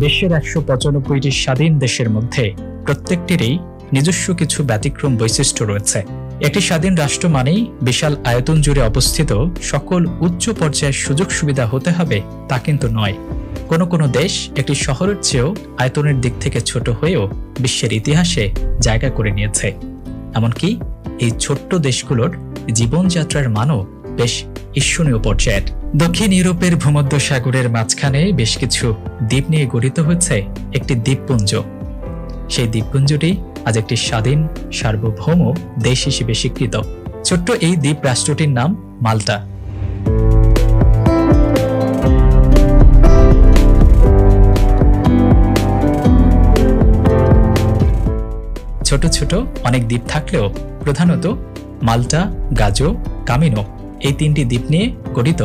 বিশ্বের ১৯৫টি স্বাধীন দেশের মধ্যে প্রত্যেকটিরই নিজস্ব কিছু ব্যতিক্রম বৈশিষ্ট্য রয়েছে। একটি স্বাধীন রাষ্ট্র মানেই বিশাল আয়তন জুড়ে অবস্থিত সকল উচ্চ পর্যায়ের সুযোগ সুবিধা হতে হবে তা কিন্তু নয়। কোনো কোনো দেশ একটি শহরের চেয়েও আয়তনের দিক থেকে ছোট হয়েও বিশ্বের ইতিহাসে জায়গা করে নিয়েছে। এমনকি এই ছোট্ট দেশগুলোর জীবনযাত্রার মানও বেশ ঈর্ষণীয় পর্যায়ের। দক্ষিণ ইউরোপের ভূমধ্যসাগরের মাঝখানে বেশ কিছু দ্বীপ নিয়ে গঠিত হয়েছে একটি দ্বীপপুঞ্জ। সেই দ্বীপপুঞ্জটি আজ একটি স্বাধীন সার্বভৌম দেশ হিসেবে স্বীকৃত। ছোট্ট এই দ্বীপ রাষ্ট্রটির নাম মাল্টা। ছোট ছোট অনেক দ্বীপ থাকলেও প্রধানত মাল্টা, গাজো, কামিনো এই তিনটি দ্বীপ নিয়ে গঠিত